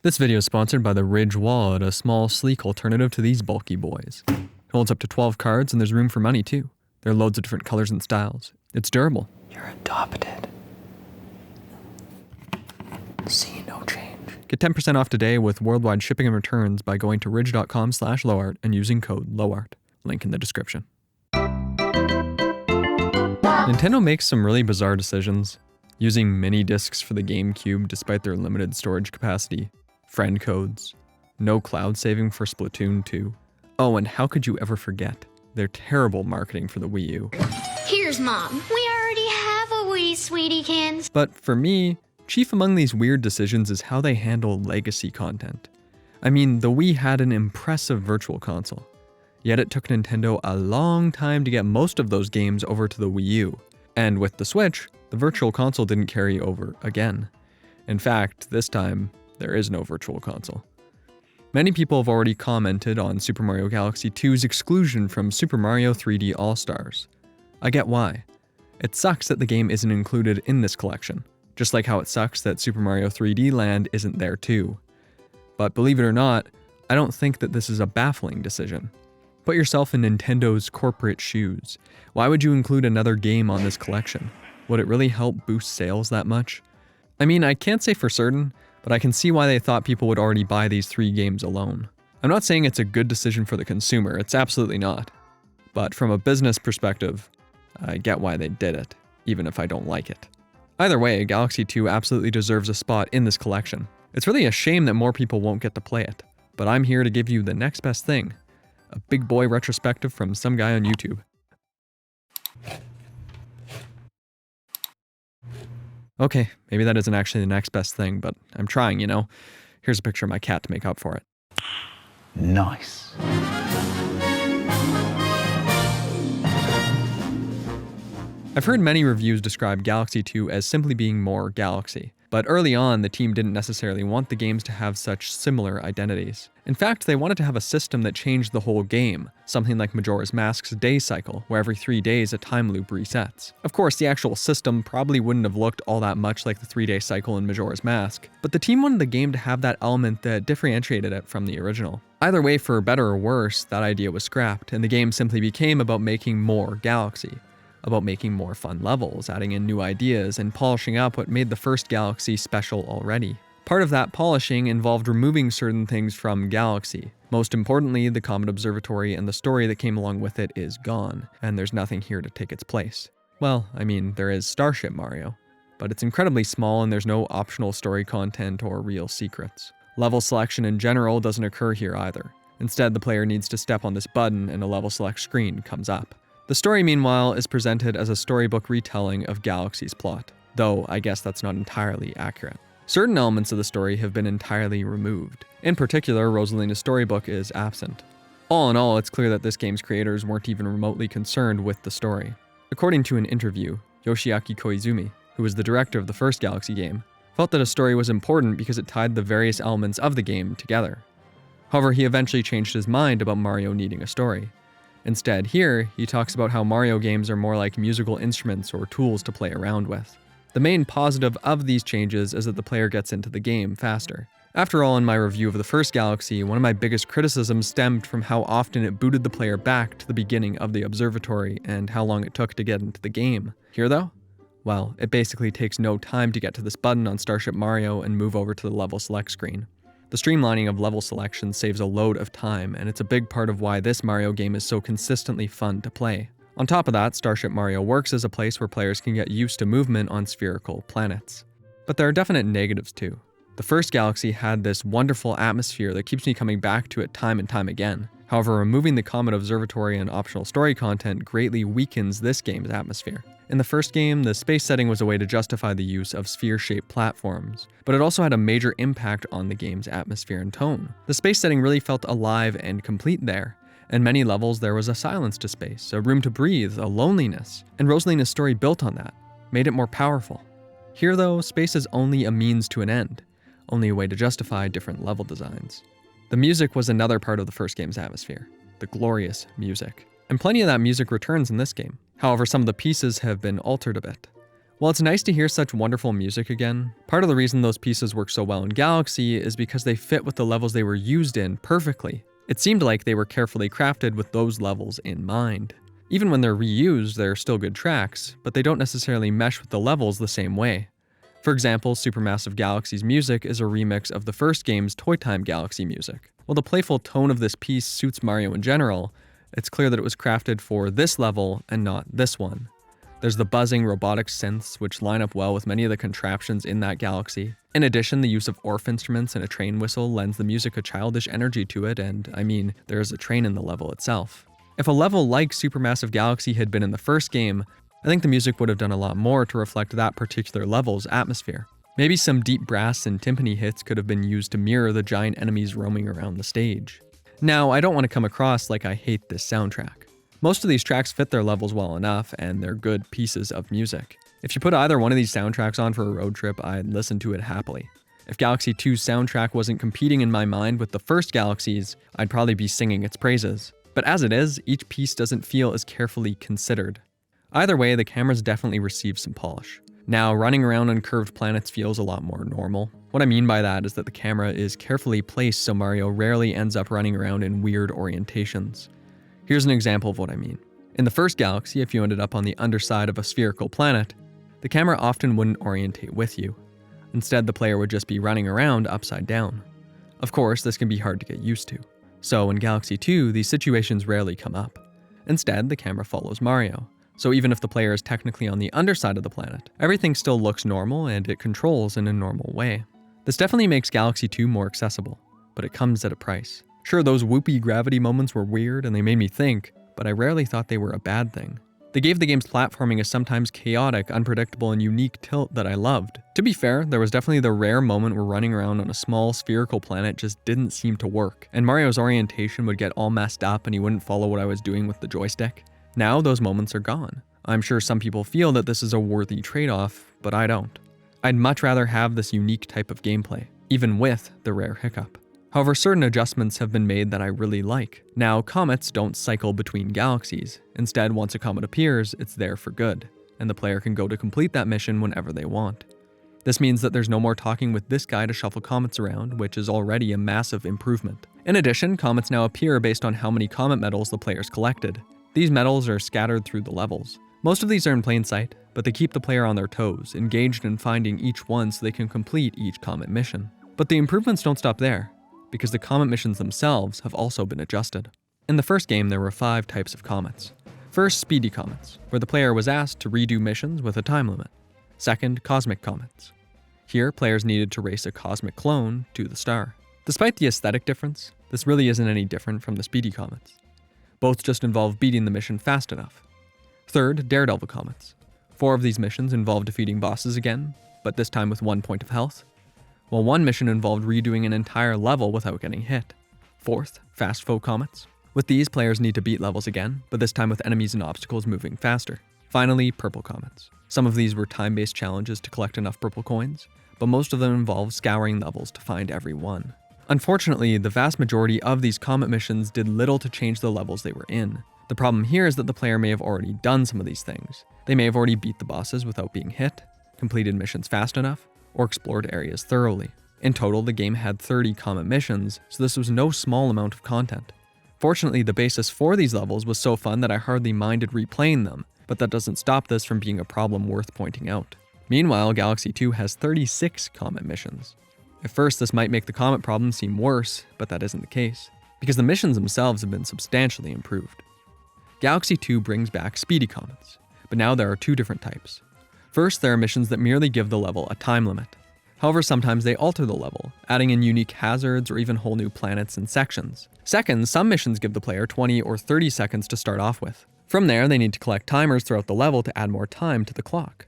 This video is sponsored by the Ridge Wallet, a small, sleek alternative to these bulky boys. It holds up to 12 cards and there's room for money too. There are loads of different colors and styles. It's durable. You're adopted. See no change. Get 10% off today with worldwide shipping and returns by going to ridge.com/lowart and using code LOWART. Link in the description. Nintendo makes some really bizarre decisions, using mini discs for the GameCube despite their limited storage capacity, friend codes, no cloud saving for Splatoon 2. Oh, and how could you ever forget their terrible marketing for the Wii U? Here's Mom. We already have a Wii, Sweetiekins. But for me, chief among these weird decisions is how they handle legacy content. I mean, the Wii had an impressive virtual console, yet it took Nintendo a long time to get most of those games over to the Wii U. And with the Switch, the virtual console didn't carry over again. In fact, this time, there is no virtual console. Many people have already commented on Super Mario Galaxy 2's exclusion from Super Mario 3D All-Stars. I get why. It sucks that the game isn't included in this collection, just like how it sucks that Super Mario 3D Land isn't there too. But believe it or not, I don't think that this is a baffling decision. Put yourself in Nintendo's corporate shoes. Why would you include another game on this collection? Would it really help boost sales that much? I mean, I can't say for certain, but I can see why they thought people would already buy these 3 games alone. I'm not saying it's a good decision for the consumer, it's absolutely not. But from a business perspective, I get why they did it, even if I don't like it. Either way, Galaxy 2 absolutely deserves a spot in this collection. It's really a shame that more people won't get to play it, but I'm here to give you the next best thing. A big boy retrospective from some guy on YouTube. Okay, maybe that isn't actually the next best thing, but I'm trying, you know? Here's a picture of my cat to make up for it. Nice. I've heard many reviews describe Galaxy 2 as simply being more Galaxy, but early on the team didn't necessarily want the games to have such similar identities. In fact, they wanted to have a system that changed the whole game, something like Majora's Mask's day cycle, where every 3 days a time loop resets. Of course, the actual system probably wouldn't have looked all that much like the 3-day cycle in Majora's Mask, but the team wanted the game to have that element that differentiated it from the original. Either way, for better or worse, that idea was scrapped, and the game simply became about making more Galaxy. About making more fun levels, adding in new ideas, and polishing up what made the first Galaxy special already. Part of that polishing involved removing certain things from Galaxy. Most importantly, the Comet Observatory and the story that came along with it is gone, and there's nothing here to take its place. Well, I mean, there is Starship Mario, but it's incredibly small and there's no optional story content or real secrets. Level selection in general doesn't occur here either. Instead, the player needs to step on this button and a level select screen comes up. The story, meanwhile, is presented as a storybook retelling of Galaxy's plot, though I guess that's not entirely accurate. Certain elements of the story have been entirely removed. In particular, Rosalina's storybook is absent. All in all, it's clear that this game's creators weren't even remotely concerned with the story. According to an interview, Yoshiaki Koizumi, who was the director of the first Galaxy game, felt that a story was important because it tied the various elements of the game together. However, he eventually changed his mind about Mario needing a story. Instead, here, he talks about how Mario games are more like musical instruments or tools to play around with. The main positive of these changes is that the player gets into the game faster. After all, in my review of the first Galaxy, one of my biggest criticisms stemmed from how often it booted the player back to the beginning of the observatory and how long it took to get into the game. Here though? Well, it basically takes no time to get to this button on Starship Mario and move over to the level select screen. The streamlining of level selection saves a load of time, and it's a big part of why this Mario game is so consistently fun to play. On top of that, Starship Mario works as a place where players can get used to movement on spherical planets. But there are definite negatives too. The first Galaxy had this wonderful atmosphere that keeps me coming back to it time and time again. However, removing the Comet Observatory and optional story content greatly weakens this game's atmosphere. In the first game, the space setting was a way to justify the use of sphere-shaped platforms, but it also had a major impact on the game's atmosphere and tone. The space setting really felt alive and complete there. In many levels, there was a silence to space, a room to breathe, a loneliness, and Rosalina's story built on that, made it more powerful. Here though, space is only a means to an end, only a way to justify different level designs. The music was another part of the first game's atmosphere, the glorious music. And plenty of that music returns in this game. However, some of the pieces have been altered a bit. While it's nice to hear such wonderful music again, part of the reason those pieces work so well in Galaxy is because they fit with the levels they were used in perfectly. It seemed like they were carefully crafted with those levels in mind. Even when they're reused, they're still good tracks, but they don't necessarily mesh with the levels the same way. For example, Supermassive Galaxy's music is a remix of the first game's Toy Time Galaxy music. While the playful tone of this piece suits Mario in general, it's clear that it was crafted for this level and not this one. There's the buzzing robotic synths, which line up well with many of the contraptions in that galaxy. In addition, the use of Orff instruments and a train whistle lends the music a childish energy to it, and I mean, there is a train in the level itself. If a level like Supermassive Galaxy had been in the first game, I think the music would have done a lot more to reflect that particular level's atmosphere. Maybe some deep brass and timpani hits could have been used to mirror the giant enemies roaming around the stage. Now, I don't want to come across like I hate this soundtrack. Most of these tracks fit their levels well enough, and they're good pieces of music. If you put either one of these soundtracks on for a road trip, I'd listen to it happily. If Galaxy 2's soundtrack wasn't competing in my mind with the first Galaxy's, I'd probably be singing its praises. But as it is, each piece doesn't feel as carefully considered. Either way, the cameras definitely received some polish. Now, running around on curved planets feels a lot more normal. What I mean by that is that the camera is carefully placed so Mario rarely ends up running around in weird orientations. Here's an example of what I mean. In the first Galaxy, if you ended up on the underside of a spherical planet, the camera often wouldn't orientate with you. Instead, the player would just be running around upside down. Of course, this can be hard to get used to. So in Galaxy 2, these situations rarely come up. Instead, the camera follows Mario. So even if the player is technically on the underside of the planet, everything still looks normal and it controls in a normal way. This definitely makes Galaxy 2 more accessible, but it comes at a price. Sure, those whoopee gravity moments were weird and they made me think, but I rarely thought they were a bad thing. They gave the game's platforming a sometimes chaotic, unpredictable, and unique tilt that I loved. To be fair, there was definitely the rare moment where running around on a small spherical planet just didn't seem to work, and Mario's orientation would get all messed up and he wouldn't follow what I was doing with the joystick. Now those moments are gone. I'm sure some people feel that this is a worthy trade-off, but I don't. I'd much rather have this unique type of gameplay, even with the rare hiccup. However, certain adjustments have been made that I really like. Now, comets don't cycle between galaxies. Instead, once a comet appears, it's there for good, and the player can go to complete that mission whenever they want. This means that there's no more talking with this guy to shuffle comets around, which is already a massive improvement. In addition, comets now appear based on how many comet medals the player's collected. These medals are scattered through the levels. Most of these are in plain sight, but they keep the player on their toes, engaged in finding each one so they can complete each comet mission. But the improvements don't stop there, because the comet missions themselves have also been adjusted. In the first game, there were 5 types of comets. First, speedy comets, where the player was asked to redo missions with a time limit. Second, cosmic comets. Here, players needed to race a cosmic clone to the star. Despite the aesthetic difference, this really isn't any different from the speedy comets. Both just involve beating the mission fast enough. Third, daredevil comets. 4 of these missions involve defeating bosses again, but this time with 1 point of health, while one mission involved redoing an entire level without getting hit. Fourth, fast foe comets. With these, players need to beat levels again, but this time with enemies and obstacles moving faster. Finally, purple comets. Some of these were time-based challenges to collect enough purple coins, but most of them involved scouring levels to find every one. Unfortunately, the vast majority of these comet missions did little to change the levels they were in. The problem here is that the player may have already done some of these things. They may have already beat the bosses without being hit, completed missions fast enough, or explored areas thoroughly. In total, the game had 30 comet missions, so this was no small amount of content. Fortunately, the basis for these levels was so fun that I hardly minded replaying them, but that doesn't stop this from being a problem worth pointing out. Meanwhile, Galaxy 2 has 36 comet missions. At first, this might make the comet problem seem worse, but that isn't the case, because the missions themselves have been substantially improved. Galaxy 2 brings back speedy comets, but now there are 2 different types. First, there are missions that merely give the level a time limit. However, sometimes they alter the level, adding in unique hazards or even whole new planets and sections. Second, some missions give the player 20 or 30 seconds to start off with. From there, they need to collect timers throughout the level to add more time to the clock.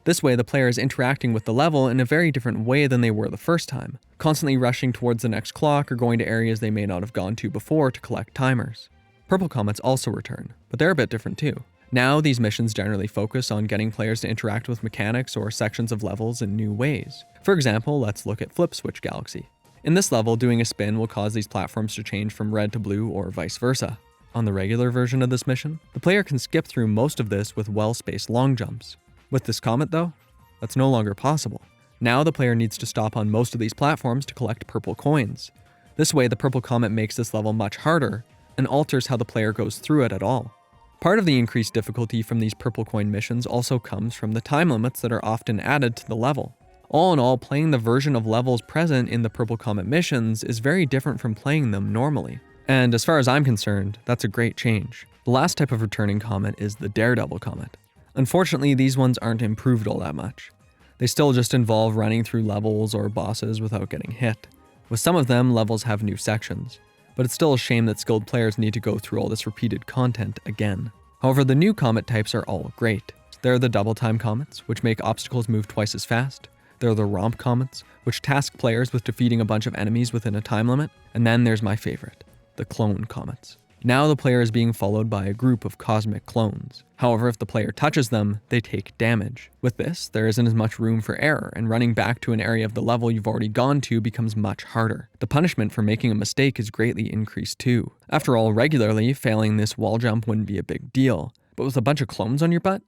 This way, the player is interacting with the level in a very different way than they were the first time, constantly rushing towards the next clock or going to areas they may not have gone to before to collect timers. Purple comets also return, but they're a bit different too. Now, these missions generally focus on getting players to interact with mechanics or sections of levels in new ways. For example, let's look at Flip Switch Galaxy. In this level, doing a spin will cause these platforms to change from red to blue or vice versa. On the regular version of this mission, the player can skip through most of this with well-spaced long jumps. With this comet though, that's no longer possible. Now the player needs to stop on most of these platforms to collect purple coins. This way the purple comet makes this level much harder and alters how the player goes through it at all. Part of the increased difficulty from these purple coin missions also comes from the time limits that are often added to the level. All in all, playing the version of levels present in the purple comet missions is very different from playing them normally. And as far as I'm concerned, that's a great change. The last type of returning comet is the Daredevil comet. Unfortunately, these ones aren't improved all that much. They still just involve running through levels or bosses without getting hit. With some of them, levels have new sections, but it's still a shame that skilled players need to go through all this repeated content again. However, the new comet types are all great. There are the double time comets, which make obstacles move twice as fast. There are the romp comets, which task players with defeating a bunch of enemies within a time limit. And then there's my favorite, the clone comets. Now the player is being followed by a group of cosmic clones. However, if the player touches them, they take damage. With this, there isn't as much room for error, and running back to an area of the level you've already gone to becomes much harder. The punishment for making a mistake is greatly increased too. After all, regularly, failing this wall jump wouldn't be a big deal. But with a bunch of clones on your butt?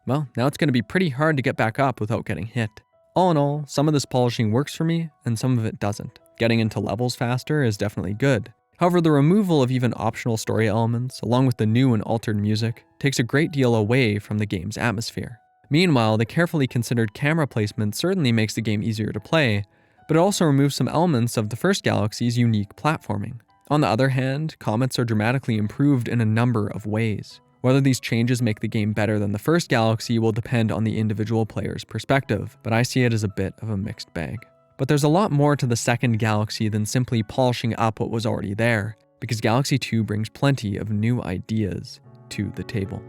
Well, now it's going to be pretty hard to get back up without getting hit. All in all, some of this polishing works for me, and some of it doesn't. Getting into levels faster is definitely good. However, the removal of even optional story elements, along with the new and altered music, takes a great deal away from the game's atmosphere. Meanwhile, the carefully considered camera placement certainly makes the game easier to play, but it also removes some elements of the first Galaxy's unique platforming. On the other hand, comets are dramatically improved in a number of ways. Whether these changes make the game better than the first Galaxy will depend on the individual player's perspective, but I see it as a bit of a mixed bag. But there's a lot more to the second Galaxy than simply polishing up what was already there, because Galaxy 2 brings plenty of new ideas to the table.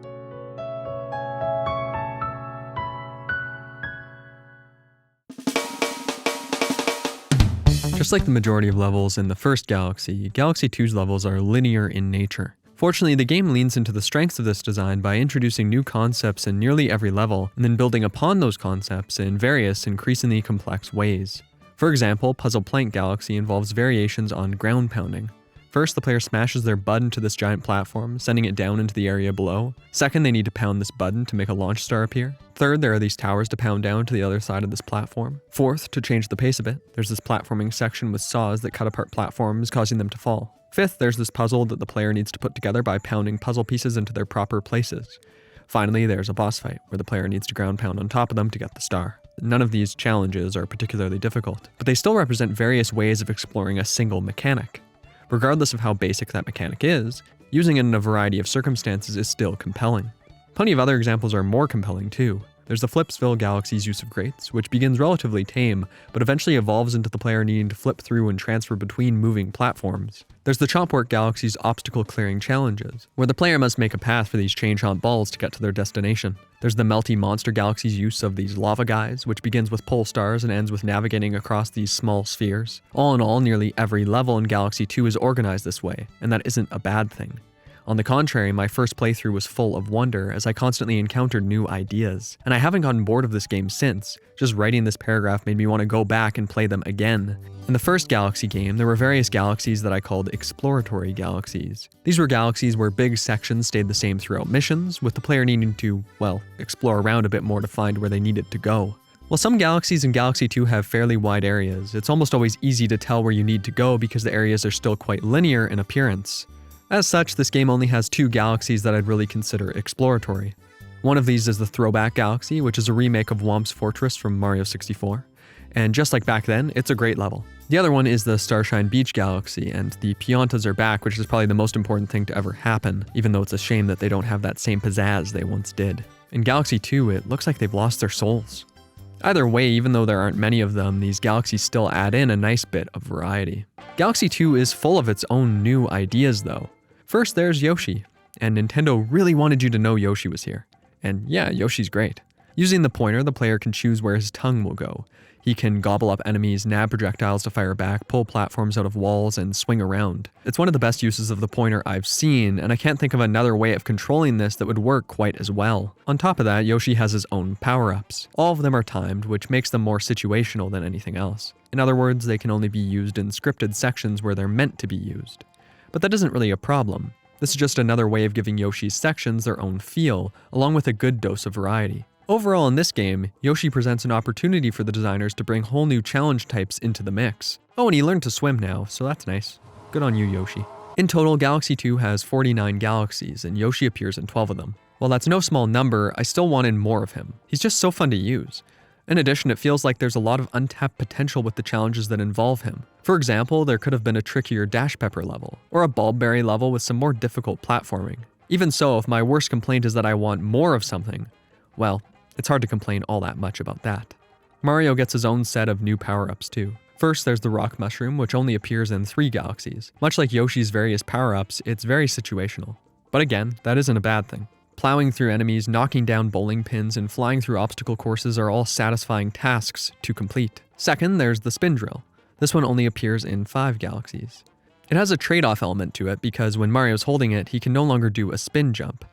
Just like the majority of levels in the first Galaxy, Galaxy 2's levels are linear in nature. Fortunately, the game leans into the strengths of this design by introducing new concepts in nearly every level, and then building upon those concepts in various increasingly complex ways. For example, Puzzle Plank Galaxy involves variations on ground pounding. First, the player smashes their button to this giant platform, sending it down into the area below. Second, they need to pound this button to make a launch star appear. Third, there are these towers to pound down to the other side of this platform. Fourth, to change the pace a bit, there's this platforming section with saws that cut apart platforms, causing them to fall. Fifth, there's this puzzle that the player needs to put together by pounding puzzle pieces into their proper places. Finally, there's a boss fight, where the player needs to ground pound on top of them to get the star. None of these challenges are particularly difficult, but they still represent various ways of exploring a single mechanic. Regardless of how basic that mechanic is, using it in a variety of circumstances is still compelling. Plenty of other examples are more compelling too. There's the Flipsville Galaxy's use of grates, which begins relatively tame, but eventually evolves into the player needing to flip through and transfer between moving platforms. There's the Chopwork Galaxy's obstacle clearing challenges, where the player must make a path for these chain chomp balls to get to their destination. There's the Melty Monster Galaxy's use of these lava guys, which begins with pole stars and ends with navigating across these small spheres. All in all, nearly every level in Galaxy 2 is organized this way, and that isn't a bad thing. On the contrary, my first playthrough was full of wonder as I constantly encountered new ideas, and I haven't gotten bored of this game since. Just writing this paragraph made me want to go back and play them again. In the first Galaxy game, there were various galaxies that I called exploratory galaxies. These were galaxies where big sections stayed the same throughout missions, with the player needing to, well, explore around a bit more to find where they needed to go. While some galaxies in Galaxy 2 have fairly wide areas, it's almost always easy to tell where you need to go because the areas are still quite linear in appearance. As such, this game only has 2 galaxies that I'd really consider exploratory. One of these is the Throwback Galaxy, which is a remake of Whomp's Fortress from Mario 64. And just like back then, it's a great level. The other one is the Starshine Beach Galaxy, and the Piontas are back, which is probably the most important thing to ever happen, even though it's a shame that they don't have that same pizzazz they once did. In Galaxy 2, it looks like they've lost their souls. Either way, even though there aren't many of them, these galaxies still add in a nice bit of variety. Galaxy 2 is full of its own new ideas, though. First, there's Yoshi, and Nintendo really wanted you to know Yoshi was here. And yeah, Yoshi's great. Using the pointer, the player can choose where his tongue will go. He can gobble up enemies, nab projectiles to fire back, pull platforms out of walls, and swing around. It's one of the best uses of the pointer I've seen, and I can't think of another way of controlling this that would work quite as well. On top of that, Yoshi has his own power-ups. All of them are timed, which makes them more situational than anything else. In other words, they can only be used in scripted sections where they're meant to be used. But that isn't really a problem. This is just another way of giving Yoshi's sections their own feel, along with a good dose of variety. Overall in this game, Yoshi presents an opportunity for the designers to bring whole new challenge types into the mix. Oh, and he learned to swim now, so that's nice. Good on you, Yoshi. In total, Galaxy 2 has 49 galaxies, and Yoshi appears in 12 of them. While that's no small number, I still wanted more of him. He's just so fun to use. In addition, it feels like there's a lot of untapped potential with the challenges that involve him. For example, there could have been a trickier Dash Pepper level, or a Bulbberry level with some more difficult platforming. Even so, if my worst complaint is that I want more of something, well, it's hard to complain all that much about that. Mario gets his own set of new power-ups too. First, there's the Rock Mushroom, which only appears in 3 galaxies. Much like Yoshi's various power-ups, it's very situational. But again, that isn't a bad thing. Plowing through enemies, knocking down bowling pins, and flying through obstacle courses are all satisfying tasks to complete. Second, there's the Spin Drill. This one only appears in 5 galaxies. It has a trade-off element to it because when Mario's holding it, he can no longer do a spin jump.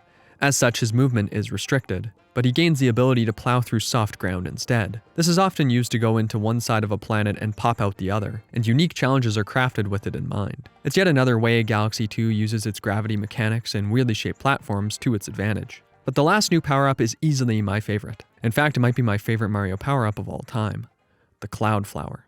As such, his movement is restricted, but he gains the ability to plow through soft ground instead. This is often used to go into one side of a planet and pop out the other, and unique challenges are crafted with it in mind. It's yet another way Galaxy 2 uses its gravity mechanics and weirdly shaped platforms to its advantage. But the last new power-up is easily my favorite. In fact, it might be my favorite Mario power-up of all time. The Cloud Flower.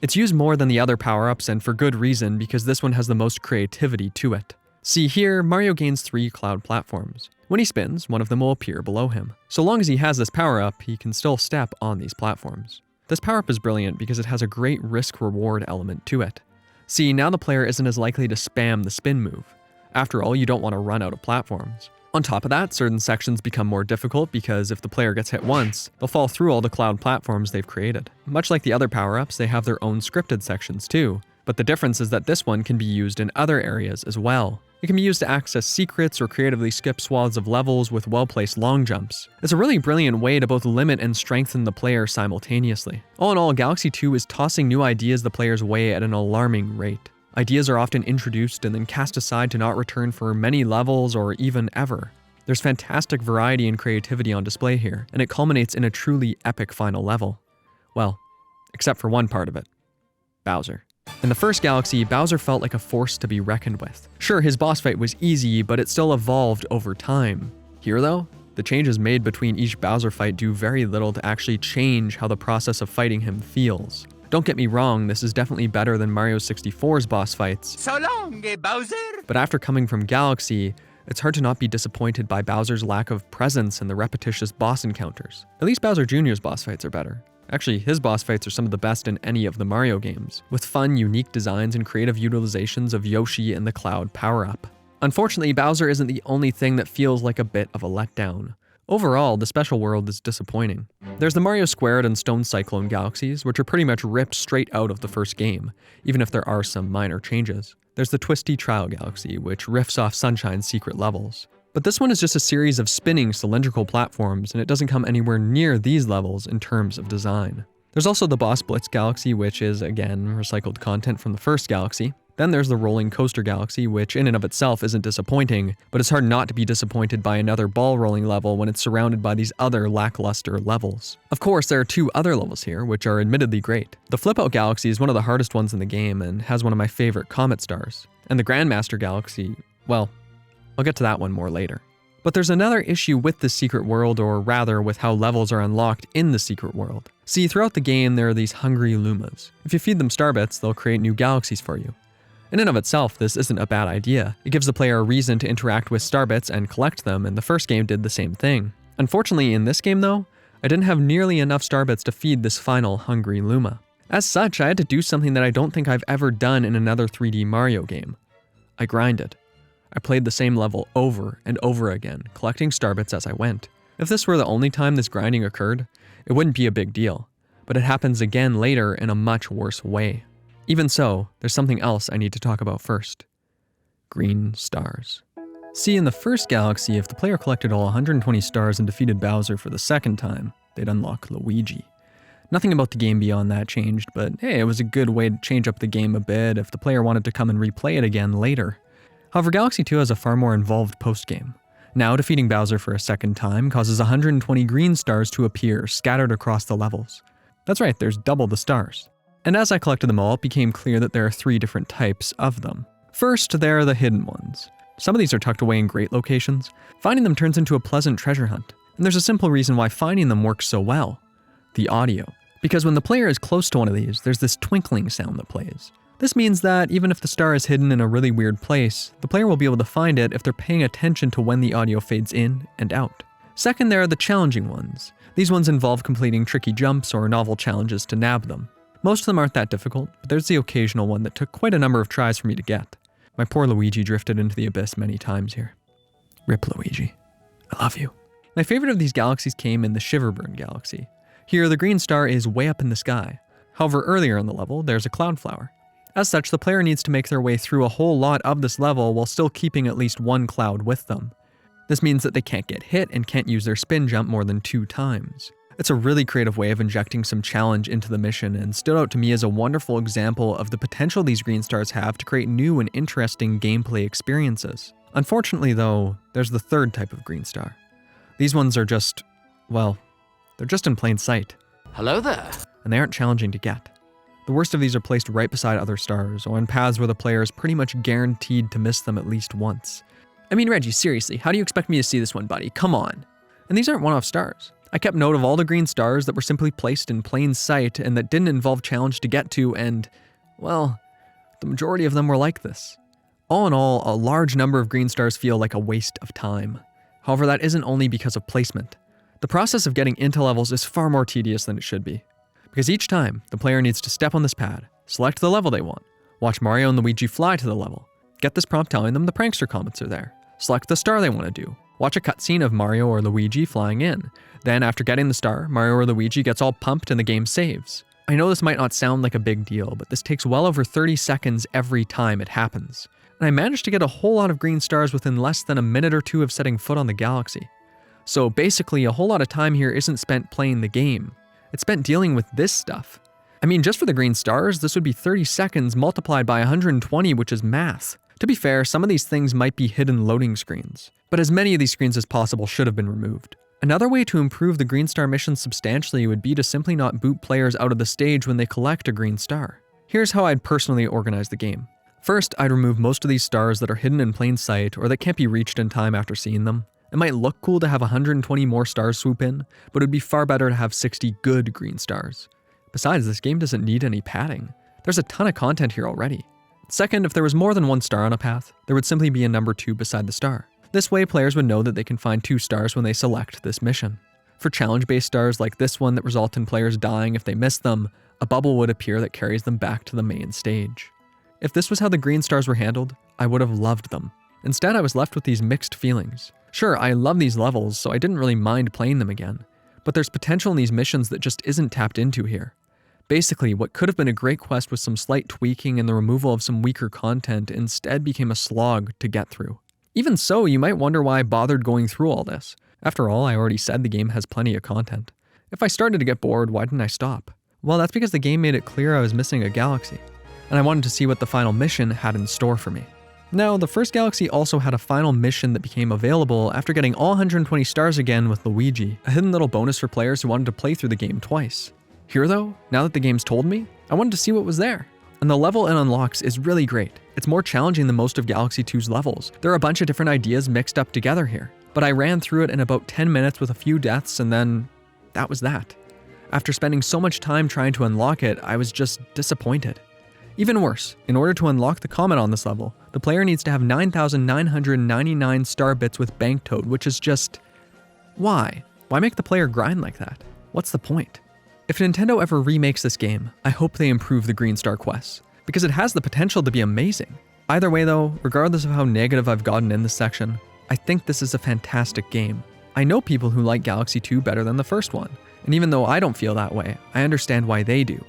It's used more than the other power-ups, and for good reason, because this one has the most creativity to it. See here, Mario gains 3 cloud platforms. When he spins, one of them will appear below him. So long as he has this power-up, he can still step on these platforms. This power-up is brilliant because it has a great risk-reward element to it. See, now the player isn't as likely to spam the spin move. After all, you don't want to run out of platforms. On top of that, certain sections become more difficult because if the player gets hit once, they'll fall through all the cloud platforms they've created. Much like the other power-ups, they have their own scripted sections too, but the difference is that this one can be used in other areas as well. It can be used to access secrets or creatively skip swaths of levels with well-placed long jumps. It's a really brilliant way to both limit and strengthen the player simultaneously. All in all, Galaxy 2 is tossing new ideas the player's way at an alarming rate. Ideas are often introduced and then cast aside to not return for many levels or even ever. There's fantastic variety and creativity on display here, and it culminates in a truly epic final level. Well, except for one part of it. Bowser. In the first Galaxy, Bowser felt like a force to be reckoned with. Sure, his boss fight was easy, but it still evolved over time. Here though, the changes made between each Bowser fight do very little to actually change how the process of fighting him feels. Don't get me wrong, this is definitely better than Mario 64's boss fights. So long, Bowser! But after coming from Galaxy, it's hard to not be disappointed by Bowser's lack of presence and the repetitious boss encounters. At least Bowser Jr.'s boss fights are better. Actually, his boss fights are some of the best in any of the Mario games, with fun, unique designs and creative utilizations of Yoshi and the Cloud power-up. Unfortunately, Bowser isn't the only thing that feels like a bit of a letdown. Overall, the Special World is disappointing. There's the Mario Squared and Stone Cyclone galaxies, which are pretty much ripped straight out of the first game, even if there are some minor changes. There's the Twisty Trial Galaxy, which riffs off Sunshine's secret levels. But this one is just a series of spinning cylindrical platforms, and it doesn't come anywhere near these levels in terms of design. There's also the Boss Blitz Galaxy, which is, again, recycled content from the first Galaxy. Then there's the Rolling Coaster Galaxy, which in and of itself isn't disappointing, but it's hard not to be disappointed by another ball rolling level when it's surrounded by these other lackluster levels. Of course, there are 2 other levels here, which are admittedly great. The Flip Out Galaxy is one of the hardest ones in the game and has one of my favorite Comet Stars. And the Grandmaster Galaxy, well, I'll get to that one more later. But there's another issue with the secret world, or rather with how levels are unlocked in the secret world. See, throughout the game there are these hungry Lumas. If you feed them Starbits, they'll create new galaxies for you. In and of itself, this isn't a bad idea. It gives the player a reason to interact with Starbits and collect them, and the first game did the same thing. Unfortunately, in this game though, I didn't have nearly enough Starbits to feed this final hungry Luma. As such, I had to do something that I don't think I've ever done in another 3D Mario game. I grinded. I played the same level over and over again, collecting Starbits as I went. If this were the only time this grinding occurred, it wouldn't be a big deal, but it happens again later in a much worse way. Even so, there's something else I need to talk about first. Green stars. See, in the first Galaxy, if the player collected all 120 stars and defeated Bowser for the second time, they'd unlock Luigi. Nothing about the game beyond that changed, but hey, it was a good way to change up the game a bit if the player wanted to come and replay it again later. However, Galaxy 2 has a far more involved post-game. Now, defeating Bowser for a second time causes 120 green stars to appear, scattered across the levels. That's right, there's double the stars. And as I collected them all, it became clear that there are 3 different types of them. First, there are the hidden ones. Some of these are tucked away in great locations. Finding them turns into a pleasant treasure hunt. And there's a simple reason why finding them works so well: the audio. Because when the player is close to one of these, there's this twinkling sound that plays. This means that even if the star is hidden in a really weird place, the player will be able to find it if they're paying attention to when the audio fades in and out. Second, there are the challenging ones. These ones involve completing tricky jumps or novel challenges to nab them. Most of them aren't that difficult, but there's the occasional one that took quite a number of tries for me to get. My poor Luigi drifted into the abyss many times here. Rip Luigi. I love you. My favorite of these galaxies came in the Shiverburn Galaxy. Here, the green star is way up in the sky. However, earlier in the level, there's a cloud flower. As such, the player needs to make their way through a whole lot of this level while still keeping at least one cloud with them. This means that they can't get hit and can't use their spin jump more than 2 times. It's a really creative way of injecting some challenge into the mission and stood out to me as a wonderful example of the potential these green stars have to create new and interesting gameplay experiences. Unfortunately though, there's the third type of green star. These ones are just, well, they're just in plain sight. Hello there. And they aren't challenging to get. The worst of these are placed right beside other stars, or on paths where the player is pretty much guaranteed to miss them at least once. I mean, Reggie, seriously, how do you expect me to see this one, buddy? Come on. And these aren't one-off stars. I kept note of all the green stars that were simply placed in plain sight and that didn't involve challenge to get to, and, well, the majority of them were like this. All in all, a large number of green stars feel like a waste of time. However, that isn't only because of placement. The process of getting into levels is far more tedious than it should be. Because each time, the player needs to step on this pad, select the level they want, watch Mario and Luigi fly to the level, get this prompt telling them the prankster comments are there, select the star they want to do, watch a cutscene of Mario or Luigi flying in. Then, after getting the star, Mario or Luigi gets all pumped and the game saves. I know this might not sound like a big deal, but this takes well over 30 seconds every time it happens. And I managed to get a whole lot of green stars within less than a minute or 2 of setting foot on the galaxy. So basically, a whole lot of time here isn't spent playing the game. It's spent dealing with this stuff. I mean, just for the green stars, this would be 30 seconds multiplied by 120, which is math. To be fair, some of these things might be hidden loading screens, but as many of these screens as possible should have been removed. Another way to improve the green star mission substantially would be to simply not boot players out of the stage when they collect a green star. Here's how I'd personally organize the game. First, I'd remove most of these stars that are hidden in plain sight or that can't be reached in time after seeing them. It might look cool to have 120 more stars swoop in, but it'd be far better to have 60 good green stars. Besides, this game doesn't need any padding. There's a ton of content here already. Second, if there was more than one star on a path, there would simply be a number 2 beside the star. This way, players would know that they can find 2 stars when they select this mission. For challenge-based stars like this one that result in players dying if they miss them, a bubble would appear that carries them back to the main stage. If this was how the green stars were handled, I would have loved them. Instead, I was left with these mixed feelings. Sure, I love these levels, so I didn't really mind playing them again. But there's potential in these missions that just isn't tapped into here. Basically, what could have been a great quest with some slight tweaking and the removal of some weaker content instead became a slog to get through. Even so, you might wonder why I bothered going through all this. After all, I already said the game has plenty of content. If I started to get bored, why didn't I stop? Well, that's because the game made it clear I was missing a galaxy, and I wanted to see what the final mission had in store for me. Now, the first galaxy also had a final mission that became available after getting all 120 stars again with Luigi, a hidden little bonus for players who wanted to play through the game twice. Here though, now that the game's told me, I wanted to see what was there. And the level it unlocks is really great. It's more challenging than most of Galaxy 2's levels. There are a bunch of different ideas mixed up together here, but I ran through it in about 10 minutes with a few deaths and then that was that. After spending so much time trying to unlock it, I was just disappointed. Even worse, in order to unlock the comet on this level, the player needs to have 9,999 star bits with Bank Toad, which is just... why? Why make the player grind like that? What's the point? If Nintendo ever remakes this game, I hope they improve the Green Star quests, because it has the potential to be amazing. Either way though, regardless of how negative I've gotten in this section, I think this is a fantastic game. I know people who like Galaxy 2 better than the first one, and even though I don't feel that way, I understand why they do.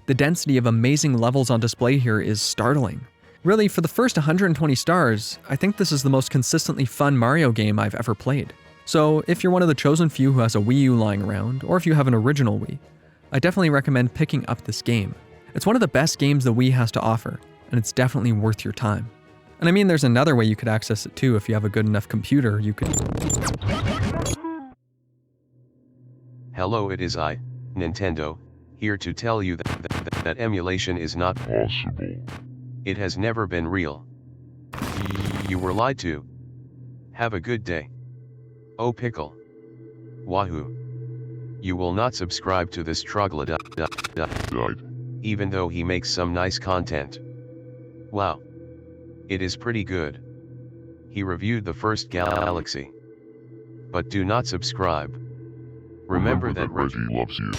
The density of amazing levels on display here is startling. Really, for the first 120 stars, I think this is the most consistently fun Mario game I've ever played. So if you're one of the chosen few who has a Wii U lying around, or if you have an original Wii, I definitely recommend picking up this game. It's one of the best games the Wii has to offer, and it's definitely worth your time. And I mean, there's another way you could access it too. If you have a good enough computer, you could... Hello, it is I, Nintendo, here to tell you that emulation is not possible. It has never been real. You were lied to. Have a good day. Oh pickle. Wahoo. You will not subscribe to this troglodyte, even though he makes some nice content. Wow. It is pretty good. He reviewed the first Galaxy. But do not subscribe. Remember that Reggie loves you.